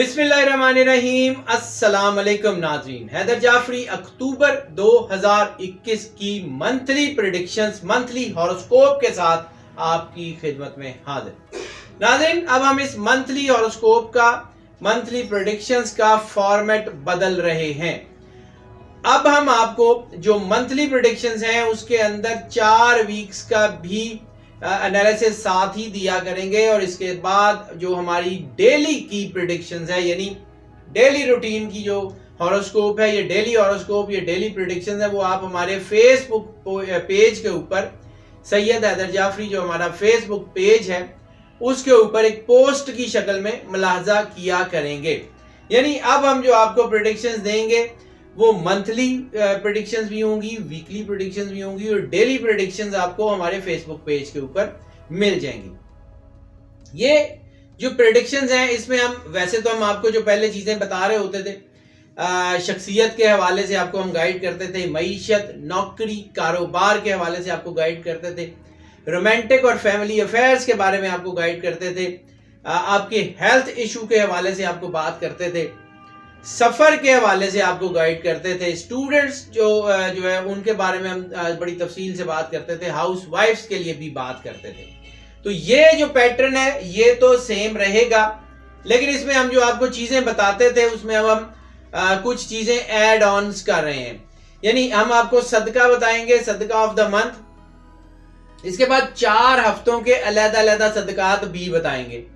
बिस्मिल्लाहिर्रहमानिर्रहीम। अस्सलाम वालेकुम नाज़रीन। हैदर जाफरी अक्टूबर 2021 की मंथली प्रेडिक्शंस, मंथली हॉरोस्कोप के साथ आपकी खिदमत में हाजिर। नाज़रीन, अब हम इस मंथली हॉरोस्कोप का, मंथली प्रेडिक्शंस का फॉर्मेट बदल रहे हैं। अब हम आपको जो मंथली प्रेडिक्शंस हैं उसके अंदर 4 वीक्स का भी एनालिसिस साथ ही दिया करेंगे, और इसके बाद जो हमारी डेली की प्रेडिक्शंस है, यानी डेली रूटीन की जो हॉरोस्कोप है, ये डेली हॉरोस्कोप, ये डेली प्रेडिक्शंस है, वो आप हमारे फेसबुक पेज के ऊपर, सैयद हैदर जाफरी जो हमारा फेसबुक पेज है उसके ऊपर एक पोस्ट की शक्ल में मुलाहजा किया करेंगे। यानी अब हम जो आपको प्रेडिक्शंस देंगे वो मंथली प्रेडिक्शंस भी होंगी, वीकली प्रेडिक्शंस भी होंगी, और डेली प्रेडिक्शंस आपको हमारे फेसबुक पेज के ऊपर मिल जाएंगी। ये जो प्रेडिक्शंस हैं इसमें हम वैसे तो हम आपको जो पहले चीजें बता रहे होते थे, शख्सियत के हवाले से आपको हम गाइड करते थे, मईशत, नौकरी, कारोबार के हवाले से आपको गाइड करते थे, रोमांटिक और फैमिली अफेयर्स के बारे में आपको गाइड करते थे, आपके हेल्थ इशू के हवाले से आपको बात करते थे, सफर के हवाले से आपको गाइड करते थे, स्टूडेंट्स जो है उनके बारे में हम बड़ी तफसील से बात करते थे, हाउस वाइफ्स के लिए भी बात करते थे। तो ये जो पैटर्न है ये तो सेम रहेगा, लेकिन इसमें हम जो आपको चीजें बताते थे उसमें अब हम कुछ चीजें ऐड ऑन्स कर रहे हैं। यानी हम आपको सदका बताएंगे, सदका ऑफ द मंथ। इसके बाद 4 हफ्तों के अलग-अलग सदकात भी बताएंगे।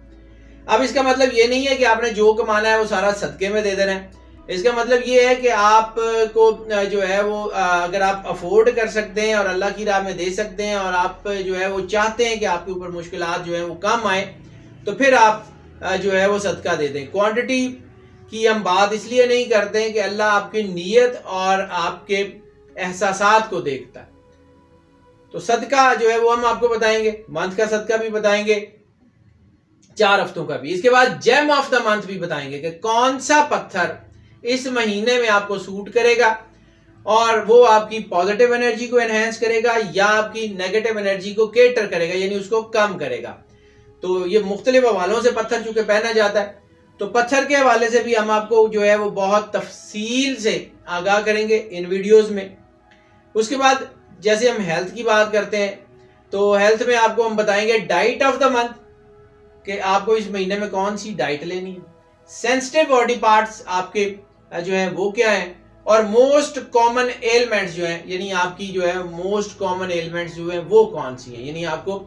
अब इसका मतलब ये नहीं है कि आपने जो कमाना है वो सारा सदके में दे देना है। इसका मतलब ये है कि आपको जो है वो अगर आप अफोर्ड कर सकते हैं और अल्लाह की राह में दे सकते हैं, और आप जो है वो चाहते हैं कि आपके ऊपर मुश्किलात जो है वो कम आए, तो फिर आप जो है वो सदका दे दें। क्वांटिटी की हम बात इसलिए नहीं करते हैं कि अल्लाह आपकी नीयत और आपके एहसासात को देखता है। तो सदका जो है वो हम आपको बताएंगे, मंथ का सदका भी बताएंगे, 4 हफ्तों का भी। इसके बाद जेम ऑफ द मंथ भी बताएंगे कि कौन सा पत्थर इस महीने में आपको सूट करेगा और वो आपकी पॉजिटिव एनर्जी को एनहेंस करेगा या आपकी नेगेटिव एनर्जी को केटर करेगा, यानी उसको कम करेगा। तो ये मुख्तलिफ हवालों से पत्थर चूंकि पहना जाता है, तो पत्थर के हवाले से भी हम आपको जो है वो बहुत तफसील से आगाह करेंगे इन वीडियोज में। उसके बाद जैसे हम हेल्थ की बात करते हैं, तो हेल्थ में आपको हम बताएंगे डाइट ऑफ द मंथ, कि आपको इस महीने में कौन सी डाइट लेनी है, सेंसिटिव बॉडी पार्ट्स आपके जो है वो क्या है, और मोस्ट कॉमन एलिमेंट्स जो हैं, यानी आपकी जो है मोस्ट कॉमन एलिमेंट्स जो है वो कौन सी हैं, यानी आपको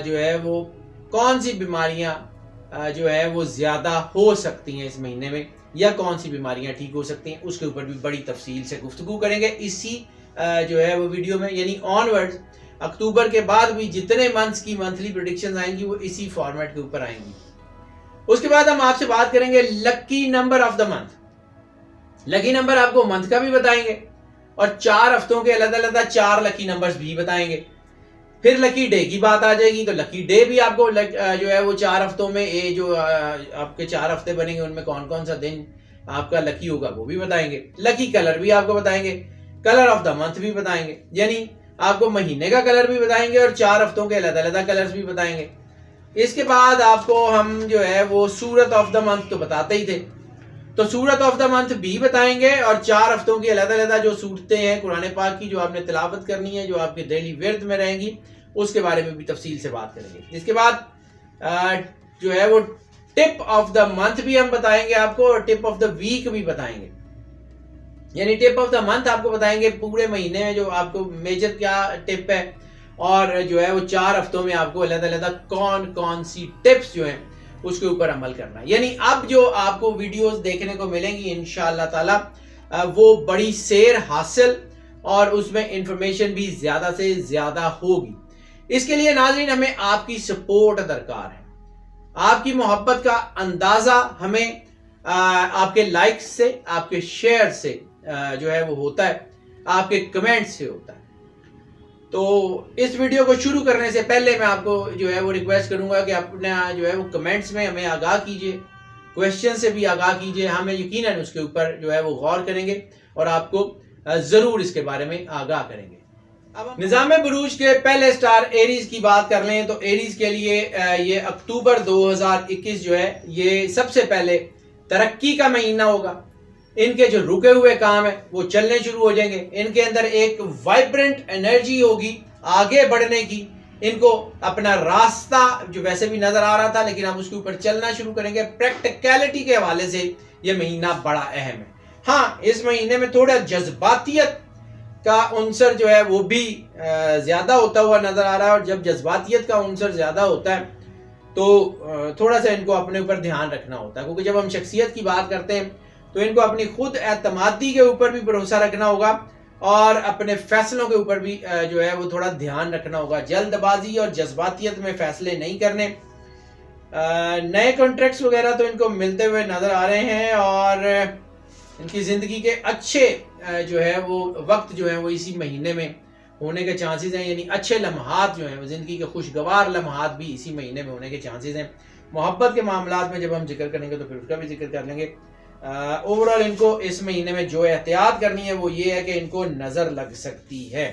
जो है वो कौन सी बीमारियां जो है वो ज्यादा हो सकती हैं इस महीने में, या कौन सी बीमारियां ठीक हो सकती हैं, उसके ऊपर भी बड़ी तफसील से गुफ्तगू करेंगे इसी जो है वो वीडियो में। यानी ऑनवर्ड्स अक्टूबर के बाद भी जितने मंथ्स की मंथली प्रेडिक्शंस आएंगी वो इसी फॉर्मेट के ऊपर आएंगी। उसके बाद हम आपसे बात करेंगे lucky number of the month. Lucky number आपको मंथ का भी बताएंगे और 4 हफ्तों के अलग-अलग 4 लकी नंबर्स भी बताएंगे। फिर लकी डे की बात आ जाएगी, तो लकी डे भी आपको जो है वो 4 हफ्तों में, ये जो आपके 4 हफ्ते बनेंगे उनमें कौन कौन सा दिन आपका लकी होगा वो भी बताएंगे। लकी कलर भी आपको बताएंगे, कलर ऑफ द मंथ भी बताएंगे, यानी आपको महीने का कलर भी बताएंगे और 4 हफ्तों के अलग-अलग कलर्स भी बताएंगे। इसके बाद आपको हम जो है वो सूरत ऑफ द मंथ तो बताते ही थे, तो सूरत ऑफ द मंथ भी बताएंगे, और 4 हफ्तों की अलग-अलग जो सूरतें हैं कुरान पाक की जो आपने तिलावत करनी है, जो आपके डेली विर्द में रहेंगी, उसके बारे में भी तफसील से बात करेंगे। इसके बाद जो है वो टिप ऑफ द मंथ भी हम बताएंगे आपको, और टिप ऑफ द वीक भी बताएंगे। यानी टिप ऑफ द मंथ आपको बताएंगे पूरे महीने में जो आपको मेजर क्या टिप है, और जो है वो 4 हफ्तों में आपको अलग-अलग कौन कौन सी टिप्स जो हैं उसके ऊपर अमल करना है। यानी अब जो आपको वीडियोस देखने को मिलेंगी इंशाअल्लाह ताला वो बड़ी सेर हासिल और उसमें इंफॉर्मेशन भी ज्यादा से ज्यादा होगी। इसके लिए नाज़रीन हमें आपकी सपोर्ट दरकार है, आपकी मोहब्बत का अंदाजा हमें आपके लाइक्स से, आपके शेयर से जो है वो होता है, आपके कमेंट से होता है। तो इस वीडियो को शुरू करने से पहले मैं आपको जो है वो रिक्वेस्ट करूंगा कि अपने जो है वो कमेंट्स में हमें आगाह कीजिए, क्वेश्चन से भी आगाह कीजिए। हमें यकीनन उसके ऊपर जो है वो गौर करेंगे और आपको जरूर इसके बारे में आगाह करेंगे। अब निज़ाम बुरूज के पहले स्टार एरीज की बात कर लें तो एरीज के लिए ये अक्टूबर 2021 जो है ये सबसे पहले तरक्की का महीना होगा। इनके जो रुके हुए काम है वो चलने शुरू हो जाएंगे। इनके अंदर एक वाइब्रेंट एनर्जी होगी आगे बढ़ने की। इनको अपना रास्ता जो वैसे भी नजर आ रहा था लेकिन अब उसके ऊपर चलना शुरू करेंगे। प्रैक्टिकलिटी के हवाले से ये महीना बड़ा अहम है। हाँ, इस महीने में थोड़ा जज्बातियत का उनसर जो है वो भी ज्यादा होता हुआ नजर आ रहा है। और जब जज्बातियत का उनसर ज्यादा होता है तो थोड़ा सा इनको अपने ऊपर ध्यान रखना होता है, क्योंकि जब हम शख्सियत की बात करते हैं तो इनको अपनी खुद एतमादी के ऊपर भी भरोसा रखना होगा और अपने फैसलों के ऊपर भी जो है वो थोड़ा ध्यान रखना होगा। जल्दबाजी और जज्बातियत में फैसले नहीं करने। नए कॉन्ट्रैक्ट्स वगैरह तो इनको मिलते हुए नजर आ रहे हैं और इनकी जिंदगी के अच्छे जो है वो वक्त जो है वो इसी महीने में होने के चांसेस हैं। यानी अच्छे लम्हात जो हैं वो जिंदगी के खुशगवार लम्हात भी इसी महीने में होने के चांसेस हैं। मोहब्बत के मामलात में जब हम जिक्र करेंगे तो फिर उसका भी जिक्र कर लेंगे। ओवरऑल इनको इस महीने में जो एहतियात करनी है वो ये है कि इनको नज़र लग सकती है।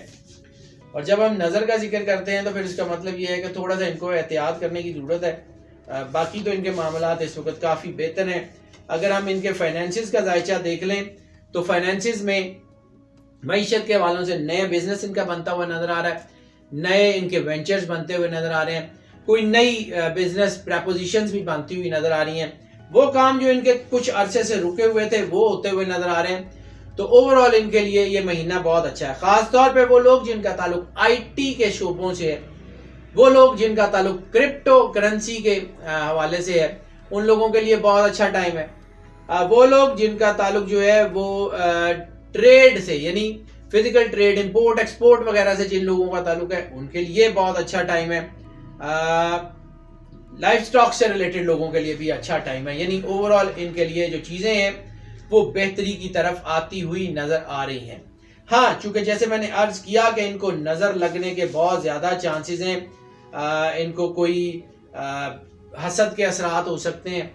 और जब हम नज़र का जिक्र करते हैं तो फिर इसका मतलब ये है कि थोड़ा सा इनको एहतियात करने की ज़रूरत है। बाकी तो इनके मामलात इस वक्त काफ़ी बेहतर हैं। अगर हम इनके फाइनेंसिस का जायचा देख लें तो फाइनेंसिस में मईशत के हवालों से नए बिजनेस इनका बनता हुआ नजर आ रहा है। नए इनके वेंचर्स बनते हुए नजर आ रहे हैं। कोई नई बिजनेस प्रपोजिशंस भी बनती हुई नजर आ रही हैं। वो काम जो इनके कुछ अरसे से रुके हुए थे वो होते हुए नजर आ रहे हैं। तो ओवरऑल इनके लिए ये महीना बहुत अच्छा है। खास तौर पे वो लोग जिनका ताल्लुक आईटी के शोबों से है, वो लोग जिनका ताल्लुक क्रिप्टो करेंसी के हवाले से है, उन लोगों के लिए बहुत अच्छा टाइम है। वो लोग जिनका ताल्लुक जो है वो ट्रेड से यानी फिजिकल ट्रेड, इंपोर्ट एक्सपोर्ट वगैरह से जिन लोगों का ताल्लुक है उनके लिए बहुत अच्छा टाइम है। लाइफ स्टॉक से रिलेटेड लोगों के लिए भी अच्छा टाइम है। यानी ओवरऑल इनके लिए जो चीज़ें हैं वो बेहतरी की तरफ आती हुई नज़र आ रही हैं। हाँ, चूँकि जैसे मैंने अर्ज किया कि इनको नज़र लगने के बहुत ज़्यादा चांसेस हैं। इनको कोई हसद के असरात हो सकते हैं,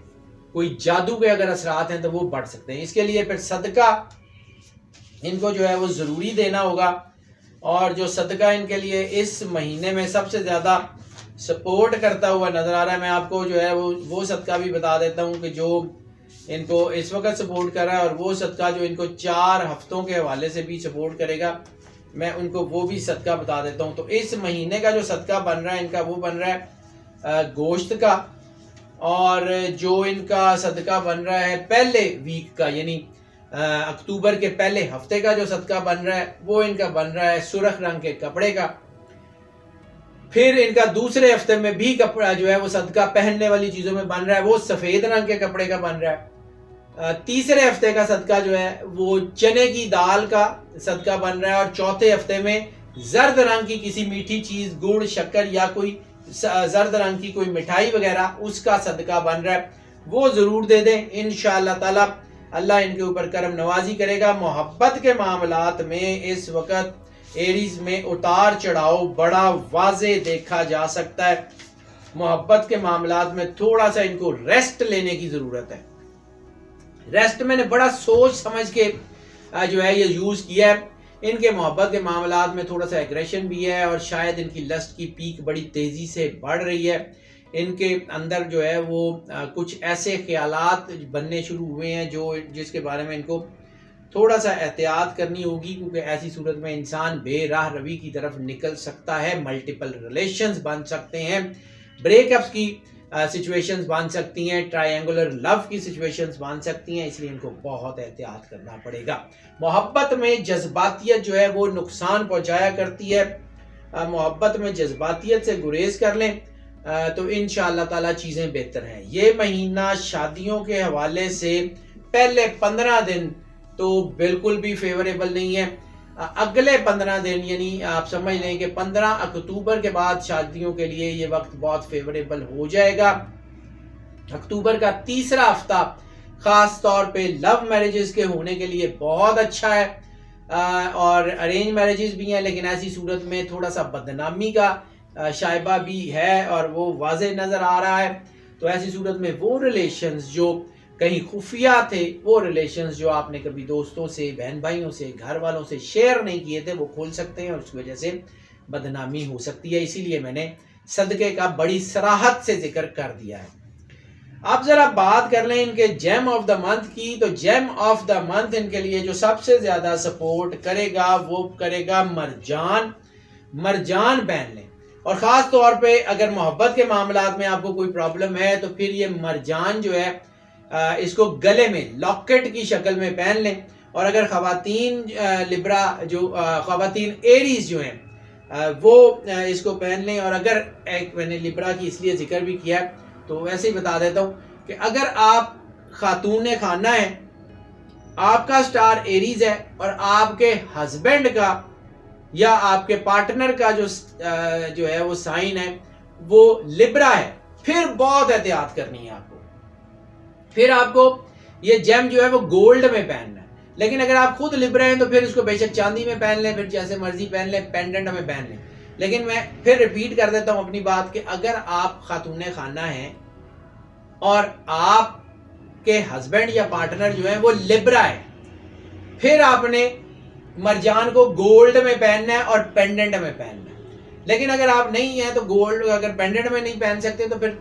कोई जादू के अगर असरात हैं तो वो बढ़ सकते हैं। इसके लिए फिर सदका इनको जो है वो ज़रूरी देना होगा। और जो सदका इनके लिए इस महीने में सबसे ज़्यादा सपोर्ट करता हुआ नज़र आ रहा है, मैं आपको जो है वो सदका भी बता देता हूँ कि जो इनको इस वक्त सपोर्ट कर रहा है और वो सदका जो इनको 4 हफ्तों के हवाले से भी सपोर्ट करेगा, मैं उनको वो भी सदका बता देता हूँ। तो इस महीने का जो सदका बन रहा है इनका वो बन रहा है गोश्त का। और जो इनका सदका बन रहा है पहले वीक का यानी अक्टूबर के पहले हफ्ते का जो सदका बन रहा है वो इनका बन रहा है सुर्ख रंग के कपड़े का। फिर इनका दूसरे हफ्ते में भी कपड़ा जो है वो सदका पहनने वाली चीज़ों में बन रहा है, वो सफ़ेद रंग के कपड़े का बन रहा है। तीसरे हफ्ते का सदका जो है वो चने की दाल का सदका बन रहा है। और चौथे हफ्ते में जर्द रंग की किसी मीठी चीज़, गुड़, शक्कर या कोई जर्द रंग की कोई मिठाई वगैरह उसका सदका बन रहा है, वो ज़रूर दे दें। इंशाअल्लाह ताला अल्लाह इनके ऊपर करम नवाजी करेगा। मोहब्बत के मामलात में इस वक्त एरीज में उतार चढ़ाव बड़ा वाजे देखा जा सकता है। मोहब्बत के मामलात में थोड़ा सा इनको रेस्ट लेने की ज़रूरत है। रेस्ट मैंने बड़ा सोच समझ के जो है ये यूज़ किया है। इनके मोहब्बत के मामलात में थोड़ा सा एग्रेशन भी है और शायद इनकी लस्ट की पीक बड़ी तेज़ी से बढ़ रही है। इनके अंदर जो है वो कुछ ऐसे ख्यालात बनने शुरू हुए हैं जिसके बारे में इनको थोड़ा सा एहतियात करनी होगी, क्योंकि ऐसी सूरत में इंसान बेराह रवी की तरफ निकल सकता है। मल्टीपल रिलेशंस बन सकते हैं, ब्रेकअप्स की सिचुएशंस बन सकती हैं, ट्रायंगुलर लव की सिचुएशंस बन सकती हैं। इसलिए इनको बहुत एहतियात करना पड़ेगा। मोहब्बत में जज्बातियत जो है वो नुकसान पहुंचाया करती है। मोहब्बत में जज्बातियत से गुरेज कर लें तो इंशाअल्लाह ताला चीज़ें बेहतर हैं। ये महीना शादियों के हवाले से पहले 15 दिन तो बिल्कुल भी फेवरेबल नहीं है। अगले 15 दिन यानी आप समझ लें कि 15 अक्टूबर के बाद शादियों के लिए ये वक्त बहुत फेवरेबल हो जाएगा। अक्टूबर का तीसरा हफ्ता खास तौर पे लव मैरिजेस के होने के लिए बहुत अच्छा है। और अरेंज मैरिजेस भी हैं, लेकिन ऐसी सूरत में थोड़ा सा बदनामी का शायबा भी है और वो वाज़े नज़र आ रहा है। तो ऐसी सूरत में वो रिलेशंस जो कहीं खुफिया थे, वो रिलेशंस जो आपने कभी दोस्तों से, बहन भाइयों से, घर वालों से शेयर नहीं किए थे, वो खोल सकते हैं और उस वजह से बदनामी हो सकती है। इसीलिए मैंने सदक़े का बड़ी सराहत से जिक्र कर दिया है। अब ज़रा बात कर लें इनके जेम ऑफ द मंथ की। तो जेम ऑफ द मंथ इनके लिए जो सबसे ज़्यादा सपोर्ट करेगा वो करेगा मरजान। मरजान पहन लें, और ख़ास तौर पे अगर मोहब्बत के मामलात में आपको कोई प्रॉब्लम है तो फिर ये मरजान जो है इसको गले में लॉकेट की शक्ल में पहन लें। और अगर ख़वातीन लिब्रा जो ख़वातीन एरीज जो हैं वो इसको पहन लें। और अगर मैंने लिब्रा की इसलिए जिक्र भी किया तो वैसे ही बता देता हूँ कि अगर आप खातून खाना है, आपका स्टार एरीज है और आपके हस्बैंड का या आपके पार्टनर का जो है वो साइन है वो लिब्रा है, फिर बहुत एहतियात करनी है आपको। फिर आपको ये जेम जो है वो गोल्ड में पहनना है। लेकिन अगर आप खुद लिब्रा हैं तो फिर इसको बेशक चांदी में पहन लें, फिर जैसे मर्जी पहन लें, पेंडेंट में पहन लें। लेकिन मैं फिर रिपीट कर देता हूं अपनी बात कि अगर आप खातून खाना हैं और आपके हस्बैंड या पार्टनर जो है वो लिब्रा है, फिर आपने मरजान को गोल्ड में पहनना है और पेंडेंट में पहनना है। लेकिन अगर आप नहीं हैं तो गोल्ड अगर पेंडेंट में नहीं पहन सकते तो फिर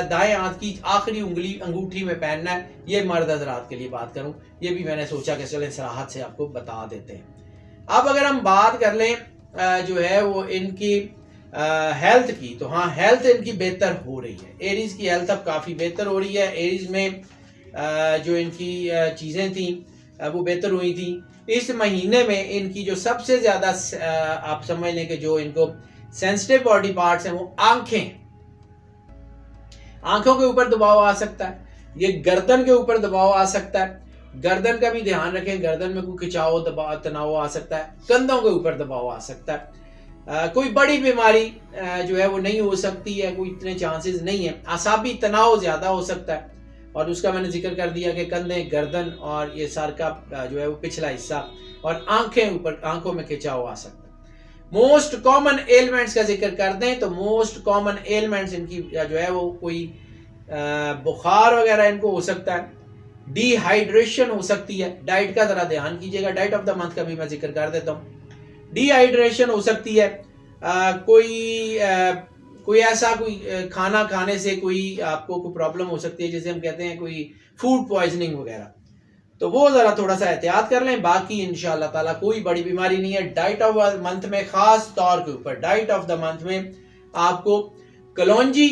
दाएं हाथ की आखिरी उंगली अंगूठी में पहनना है। ये मर्द हजरात के लिए बात करूं, ये भी मैंने सोचा कि चलें सराहत से आपको बता देते हैं। अब अगर हम बात कर लें जो है वो इनकी हेल्थ की, तो हाँ हेल्थ इनकी बेहतर हो रही है। एरीज की हेल्थ अब काफ़ी बेहतर हो रही है। एरीज में जो इनकी चीज़ें थी वो बेहतर हुई थी। इस महीने में इनकी जो सबसे ज़्यादा आप समझ लें कि जो इनको सेंसिटिव बॉडी पार्ट्स हैं वो आंखें, आंखों के ऊपर दबाव आ सकता है, ये गर्दन के ऊपर दबाव आ सकता है। गर्दन का भी ध्यान रखें, गर्दन में कोई खिंचाव दबाव तनाव आ सकता है, कंधों के ऊपर दबाव आ सकता है। कोई बड़ी बीमारी जो है वो नहीं हो सकती है, कोई इतने चांसेस नहीं है। आसाबी तनाव ज़्यादा हो सकता है और उसका मैंने जिक्र कर दिया कि कंधे, गर्दन और ये सर का जो है वो पिछला हिस्सा और आंखें, ऊपर आंखों में खिंचाव आ सकता है। मोस्ट कॉमन एलिमेंट्स का जिक्र कर दें तो मोस्ट कॉमन एलिमेंट्स इनकी जो है वो कोई बुखार वगैरह इनको हो सकता है, डिहाइड्रेशन हो सकती है। डाइट का जरा ध्यान कीजिएगा, डाइट ऑफ द मंथ का भी मैं जिक्र कर देता हूँ। डिहाइड्रेशन हो सकती है, कोई ऐसा कोई खाना खाने से कोई आपको कोई प्रॉब्लम हो सकती है, जैसे हम कहते हैं कोई फूड पॉइजनिंग वगैरह, तो वो ज़रा थोड़ा सा एहतियात कर लें। बाकी इंशाल्लाह ताला कोई बड़ी बीमारी नहीं है। डाइट ऑफ द मंथ में ख़ास तौर के ऊपर डाइट ऑफ द मंथ में आपको कलौंजी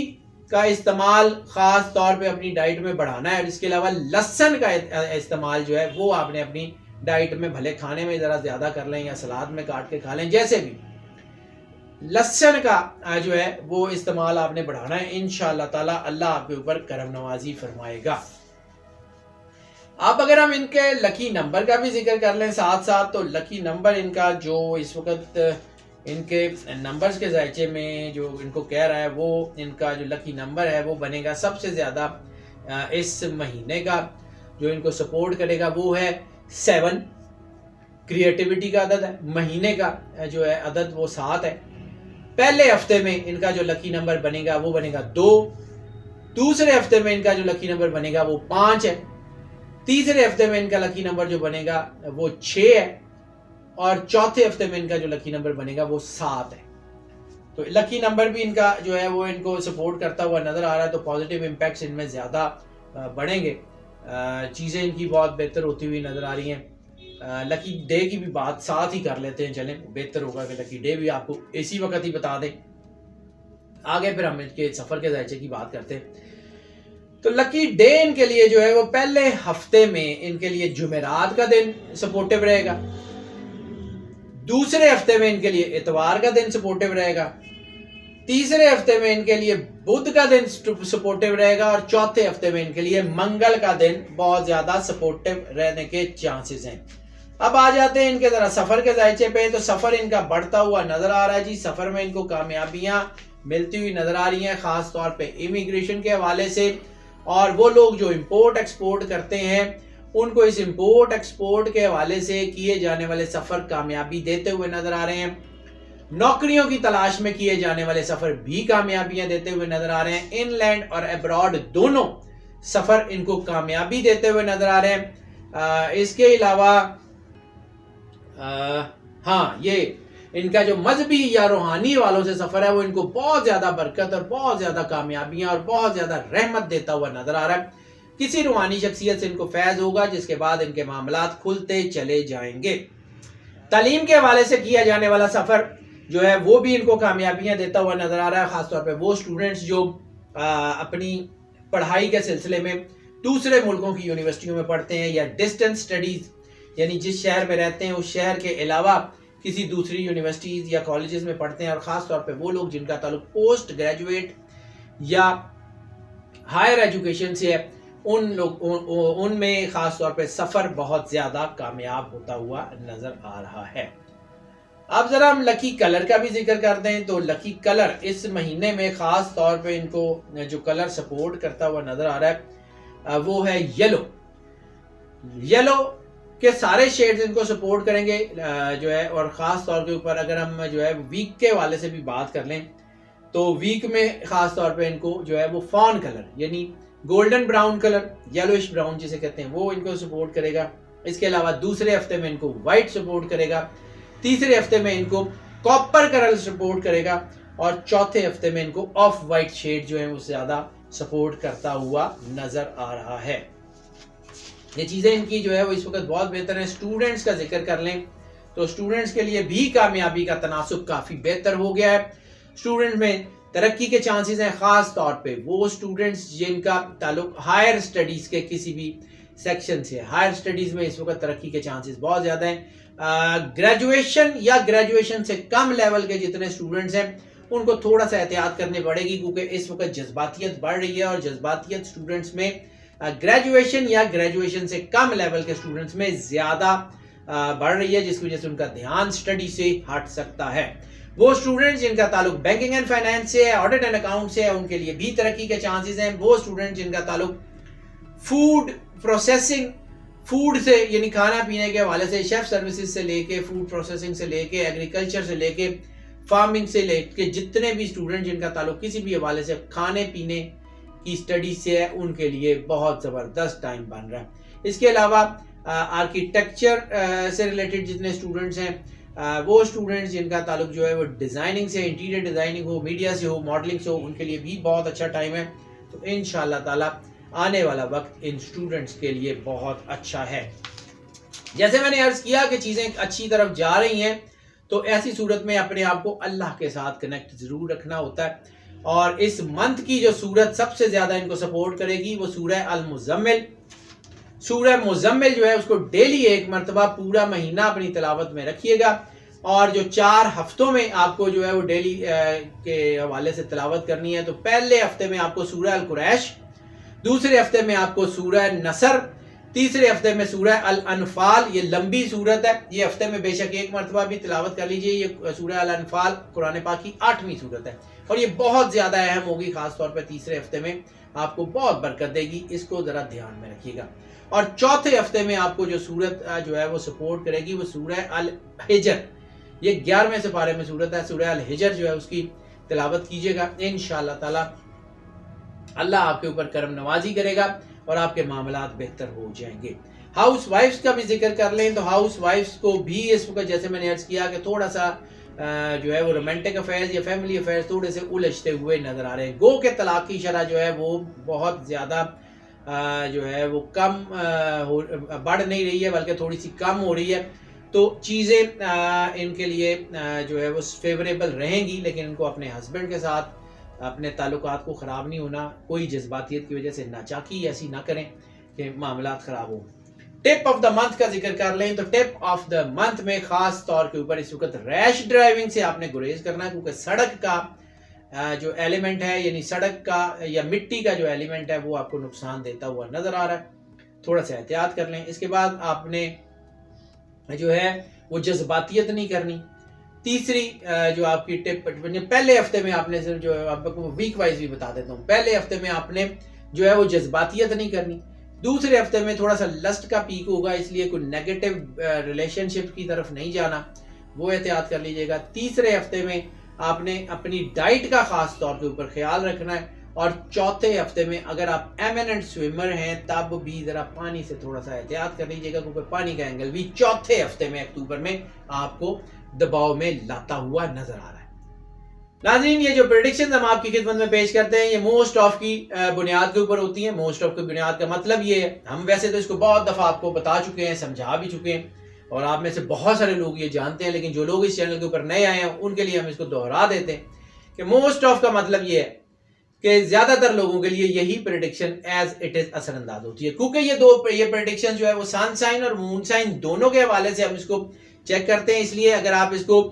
का इस्तेमाल ख़ास तौर पे अपनी डाइट में बढ़ाना है। और इसके अलावा लहसुन का इस्तेमाल जो है वो आपने अपनी डाइट में भले खाने में ज़रा ज़्यादा कर लें या सलाद में काट के खा लें, जैसे भी लहसुन का जो है वो इस्तेमाल आपने बढ़ाना है। इंशाअल्लाह ताला अल्लाह आपके ऊपर करम नवाजी फरमाएगा। अब अगर हम इनके लकी नंबर का भी जिक्र कर लें साथ साथ, तो लकी नंबर इनका जो इस वक्त इनके नंबर्स के जायचे में जो इनको कह रहा है वो इनका जो लकी नंबर है वो बनेगा सबसे ज़्यादा इस महीने का जो इनको सपोर्ट करेगा वो है 7। क्रिएटिविटी का अदद है। महीने का जो है अदद वो 7 है। पहले हफ्ते में इनका जो लकी नंबर बनेगा वो बनेगा 2। दूसरे हफ्ते में इनका जो लकी नंबर बनेगा वो 5 है। तीसरे हफ्ते में इनका लकी नंबर जो बनेगा वो 6 है। और चौथे हफ्ते में इनका जो लकी नंबर बनेगा वो 7 है। तो लकी नंबर भी इनका जो है वो इनको सपोर्ट करता हुआ नजर आ रहा है, तो पॉजिटिव इम्पैक्ट्स इनमें ज़्यादा बढ़ेंगे। चीज़ें इनकी बहुत बेहतर होती हुई नजर आ रही हैं। लकी डे की भी बात साथ ही कर लेते हैं, चलें बेहतर होगा कि लकी डे भी आपको इसी वक्त ही बता दें। आगे फिर हम इनके सफ़र के जायचे की बात करते हैं। तो लकी डे इनके लिए जो है वो पहले हफ्ते में इनके लिए जुमेरात का दिन सपोर्टिव रहेगा। दूसरे हफ्ते में इनके लिए इतवार का दिन सपोर्टिव रहेगा। तीसरे हफ्ते में इनके लिए बुध का दिन सपोर्टिव रहेगा। और चौथे हफ्ते में इनके लिए मंगल का दिन बहुत ज्यादा सपोर्टिव रहने के चांसेस हैं। अब आ जाते हैं इनके जरा सफर के जायचे पे। तो सफर इनका बढ़ता हुआ नजर आ रहा है जी। सफर में इनको कामयाबियां मिलती हुई नजर आ रही हैं, खास तौर पे इमिग्रेशन के हवाले से। और वो लोग जो इंपोर्ट एक्सपोर्ट करते हैं उनको इस इंपोर्ट एक्सपोर्ट के हवाले से किए जाने वाले सफर कामयाबी देते हुए नजर आ रहे हैं। नौकरियों की तलाश में किए जाने वाले सफर भी कामयाबियां देते हुए नजर आ रहे हैं। इनलैंड और अब्रॉड दोनों सफ़र इनको कामयाबी देते हुए नज़र आ रहे हैं। इसके अलावा हाँ, ये इनका जो मजहबी या रूहानी वालों से सफ़र है वो इनको बहुत ज़्यादा बरकत और बहुत ज़्यादा कामयाबियाँ और बहुत ज़्यादा रहमत देता हुआ नज़र आ रहा है। किसी रूहानी शख्सियत से इनको फैज़ होगा जिसके बाद इनके मामलात खुलते चले जाएंगे। तालीम के हवाले से किया जाने वाला सफ़र जो है वो भी इनको कामयाबियाँ देता हुआ नज़र आ रहा है। ख़ासतौर पर वो स्टूडेंट्स जो अपनी पढ़ाई के सिलसिले में दूसरे मुल्कों की यूनिवर्सिटियों में पढ़ते हैं या डिस्टेंस स्टडीज़ यानी जिस शहर में रहते हैं उस शहर के अलावा किसी दूसरी यूनिवर्सिटीज़ या कॉलेजेस में पढ़ते हैं, और ख़ास तौर पे वो लोग जिनका ताल्लुक पोस्ट ग्रेजुएट या हायर एजुकेशन से है, उनमें ख़ास तौर पे सफ़र बहुत ज़्यादा कामयाब होता हुआ नज़र आ रहा है। अब ज़रा हम लकी कलर का भी जिक्र करते हैं। तो लकी कलर इस महीने में ख़ास तौर पे इनको जो कलर सपोर्ट करता हुआ नज़र आ रहा है वो है येलो। येलो के सारे शेड्स इनको सपोर्ट करेंगे जो है, और ख़ास तौर के ऊपर अगर हम जो है वीक के वाले से भी बात कर लें तो वीक में ख़ास तौर पे इनको जो है वो फॉन कलर यानी golden brown colour, yellowish brown जिसे कहते हैं, वो इनको सपोर्ट करेगा। इसके अलावा दूसरे हफ्ते में इनको वाइट सपोर्ट करेगा, तीसरे हफ्ते में इनको कॉपर कलर सपोर्ट करेगा, और चौथे हफ्ते में इनको ऑफ वाइट शेड जो है वो ज़्यादा सपोर्ट करता हुआ नज़र आ रहा है। ये चीज़ें इनकी जो है वो इस वक्त बहुत बेहतर है। स्टूडेंट्स का जिक्र कर लें तो स्टूडेंट्स के लिए भी कामयाबी का तनासुब काफ़ी बेहतर हो गया है। स्टूडेंट में तरक्की के चांसेस हैं, ख़ास तौर पे वो स्टूडेंट्स जिनका ताल्लुक हायर स्टडीज़ के किसी भी सेक्शन से। हायर स्टडीज़ में इस वक्त तरक्की के चांसेस बहुत ज़्यादा हैं। ग्रेजुएशन या ग्रेजुएशन से कम लेवल के जितने स्टूडेंट्स हैं उनको थोड़ा सा एहतियात करनी पड़ेगी, क्योंकि इस वक्त जज्बातियत बढ़ रही है, और जज्बातियत स्टूडेंट्स में ग्रेजुएशन या ग्रेजुएशन से कम लेवल के स्टूडेंट्स में ज़्यादा बढ़ रही है, जिसकी वजह से उनका ध्यान स्टडी से हट सकता है। वो स्टूडेंट्स जिनका ताल्लुक बैंकिंग एंड फाइनेंस से है, ऑडिट एंड अकाउंट से है, उनके लिए भी तरक्की के चांसेस हैं। वो स्टूडेंट जिनका ताल्लुक फूड प्रोसेसिंग, फूड से यानी खाना पीने के हवाले से, शेफ सर्विसेज से लेके फूड प्रोसेसिंग से लेके एग्रीकल्चर से लेके फार्मिंग से लेके जितने भी स्टूडेंट जिनका ताल्लुक किसी भी हवाले से खाने पीने की स्टडी से है, उनके लिए बहुत ज़बरदस्त टाइम बन रहा है। इसके अलावा आर्किटेक्चर से रिलेटेड जितने स्टूडेंट्स हैं, वो स्टूडेंट्स जिनका ताल्लुक जो है वो डिज़ाइनिंग से, इंटीरियर डिज़ाइनिंग हो, मीडिया से हो, मॉडलिंग से हो, उनके लिए भी बहुत अच्छा टाइम है। तो इंशाअल्लाह ताला आने वाला वक्त इन स्टूडेंट्स के लिए बहुत अच्छा है। जैसे मैंने अर्ज़ किया कि चीज़ें अच्छी तरफ जा रही हैं, तो ऐसी सूरत में अपने आप को अल्लाह के साथ कनेक्ट ज़रूर रखना होता है। और इस मंथ की जो सूरत सबसे ज़्यादा इनको सपोर्ट करेगी वो सूरह अल मुज़म्मिल। सूरह मुज़म्मिल जो है उसको डेली एक मरतबा पूरा महीना अपनी तिलावत में रखिएगा, और जो 4 हफ्तों में आपको जो है वो डेली के हवाले से तिलावत करनी है। तो पहले हफ्ते में आपको सूरह अल कुरैश, दूसरे हफ्ते में आपको सूरह नसर, तीसरे हफ्ते में सूरह अल अनफाल। ये लंबी सूरत है, ये हफ्ते में बेशक एक मरतबा भी तिलावत कर लीजिए। ये सूरह अल अनफाल कुरान पाक की 8वीं सूरत है, और ये बहुत ज़्यादा अहम होगी, ख़ास तौर पर तीसरे हफ्ते में आपको बहुत बरकत देगी। इसको ज़रा ध्यान में रखिएगा। और चौथे हफ्ते में आपको जो सूरत जो है वो सपोर्ट करेगी वो सूरह अल हिजर, ये 11वें सिपारे में सूरत है। सूरह अल हिजर जो है उसकी तिलावत कीजिएगा। इंशाअल्लाह ताला अल्लाह आपके ऊपर करम नवाजी करेगा और आपके मामलात बेहतर हो जाएंगे। हाउस वाइफ्स का भी जिक्र कर लें तो हाउस वाइफ्स को भी इस वक्त जैसे मैंने अर्ज किया कि थोड़ा सा जो है वो रोमांटिक अफेयर्स या फैमिली अफेयर्स थोड़े से उलझते हुए नज़र आ रहे हैं। गो के तलाक की शरह जो है वो बहुत ज़्यादा जो है वो कम बढ़ नहीं रही है, बल्कि थोड़ी सी कम हो रही है। तो चीज़ें इनके लिए जो है वो फेवरेबल रहेंगी, लेकिन इनको अपने हस्बैंड के साथ अपने ताल्लुकात को ख़राब नहीं होना, कोई जज्बातियत की वजह से नाचाकी ऐसी ना करें कि मामलात ख़राब हो। टिप ऑफ द मंथ का जिक्र कर लें तो टिप ऑफ द मंथ में ख़ास तौर के ऊपर इस वक्त रैश ड्राइविंग से आपने गुरेज करना है, क्योंकि सड़क का जो एलिमेंट है यानी सड़क का या मिट्टी का जो एलिमेंट है वो आपको नुकसान देता हुआ नज़र आ रहा है। थोड़ा सा एहतियात कर लें। इसके बाद आपने जो है वो जज्बातियत नहीं करनी। तीसरी जो आपकी टिप, पहले हफ्ते में आपने सिर्फ जो है आपको वीक वाइज भी बता देता हूँ, पहले हफ्ते में आपने जो है वो जज्बातियत नहीं करनी। दूसरे हफ्ते में थोड़ा सा लस्ट का पीक होगा, इसलिए कोई नेगेटिव रिलेशनशिप की तरफ नहीं जाना, वो एहतियात कर लीजिएगा। तीसरे हफ्ते में आपने अपनी डाइट का ख़ास तौर के ऊपर ख्याल रखना है, और चौथे हफ्ते में अगर आप एमिनेंट स्विमर हैं तब भी ज़रा पानी से थोड़ा सा एहतियात कर लीजिएगा, क्योंकि पानी का एंगल भी चौथे हफ्ते में अक्टूबर में आपको दबाव में लाता हुआ नजर आ रहा है। नाज़रीन, ये जो प्रेडिक्शन हम आपकी खिदमत में पेश करते हैं ये मोस्ट ऑफ की बुनियाद के ऊपर होती है। मोस्ट ऑफ की बुनियाद का मतलब ये है, हम वैसे तो इसको बहुत दफ़ा आपको बता चुके हैं, समझा भी चुके हैं और आप में से बहुत सारे लोग ये जानते हैं, लेकिन जो लोग इस चैनल के ऊपर नए आए हैं उनके लिए हम इसको दोहरा देते हैं कि मोस्ट ऑफ का मतलब ये है कि ज़्यादातर लोगों के लिए यही प्रेडिक्शन एज इट इज़ असरअंदाज होती है, क्योंकि ये प्रेडिक्शन जो है वो सन साइन और मून साइन दोनों के हवाले से हम इसको चेक करते हैं। इसलिए अगर आप इसको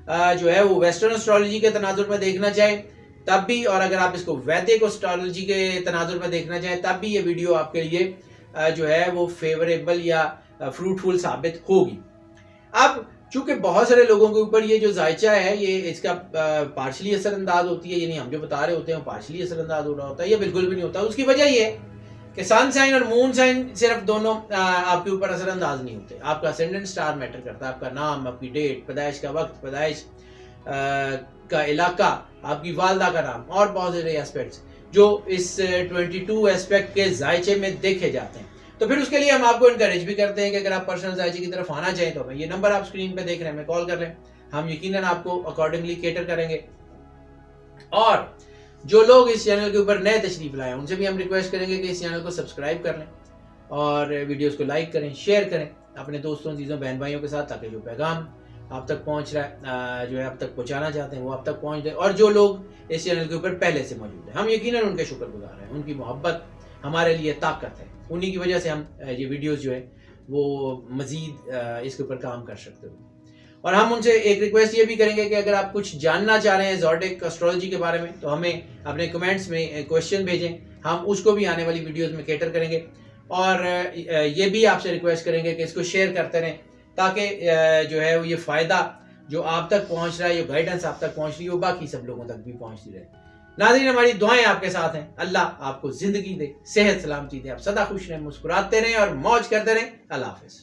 जो है वो वेस्टर्न एस्ट्रोलॉजी के तनाजुर में देखना चाहें तब भी, और अगर आप इसको वैदिक एस्ट्रोलॉजी के तनाजुर में देखना चाहें तब भी ये वीडियो आपके लिए जो है वो फेवरेबल या फ्रूटफुल साबित होगी। अब चूंकि बहुत सारे लोगों के ऊपर ये जो जायचा है ये इसका पार्शली असरअंदाज होती है, यानी हम जो बता रहे होते हैं वो पार्शली असरअंदाज हो रहा होता है, ये बिल्कुल भी नहीं होता। उसकी वजह ये है कि सन साइन और मून साइन सिर्फ दोनों आपके ऊपर असरअंदाज नहीं होते, आपका असेंडेंट स्टार मैटर करता है, आपका नाम, आपकी डेट, पैदाइश का वक्त, पैदाइश का इलाका, आपकी वालदा का नाम और बहुत सारे एस्पेक्ट्स जो इस 22 एस्पेक्ट के जायचे में देखे जाते हैं। तो फिर उसके लिए हम आपको इनकरेज भी करते हैं कि अगर आप पर्सनल जायचे की तरफ आना चाहें तो हमें ये नंबर आप स्क्रीन पे देख रहे हैं, हमें कॉल कर लें, हम यकीनन आपको अकॉर्डिंगली केटर करेंगे। और जो लोग इस चैनल के ऊपर नए तशरीफ लाए उनसे भी हम रिक्वेस्ट करेंगे कि इस चैनल को सब्सक्राइब कर लें और वीडियोस को लाइक करें, शेयर करें अपने दोस्तों, चीज़ों, बहन भाइयों के साथ, ताकि जो पैगाम आप तक पहुंच रहा है, जो है आप तक पहुंचाना चाहते हैं वो आप तक पहुंच जाए। और जो लोग इस चैनल के ऊपर पहले से मौजूद हैं हम यकीनन उनके शुक्रगुजार हैं, उनकी मोहब्बत हमारे लिए ताकत है, उन्हीं की वजह से हम ये वीडियोस जो है वो मज़ीद इसके ऊपर काम कर सकते हो। और हम उनसे एक रिक्वेस्ट ये भी करेंगे कि अगर आप कुछ जानना चाह रहे हैं ज़ोडिक एस्ट्रोलॉजी के बारे में तो हमें अपने कमेंट्स में क्वेश्चन भेजें, हम उसको भी आने वाली वीडियोस में केटर करेंगे। और ये भी आपसे रिक्वेस्ट करेंगे कि इसको शेयर करते रहें ताकि जो है वो ये फ़ायदा जो आप तक पहुंच रहा है, ये गाइडेंस आप तक पहुंच रही है वो बाकी सब लोगों तक भी पहुंचती रहे। नाज़रीन, हमारी दुआएं आपके साथ हैं, अल्लाह आपको ज़िंदगी दे, सेहत सलामती दे, आप सदा खुश रहें, मुस्कुराते रहें और मौज करते रहें। अल्लाह हाफ़िज़।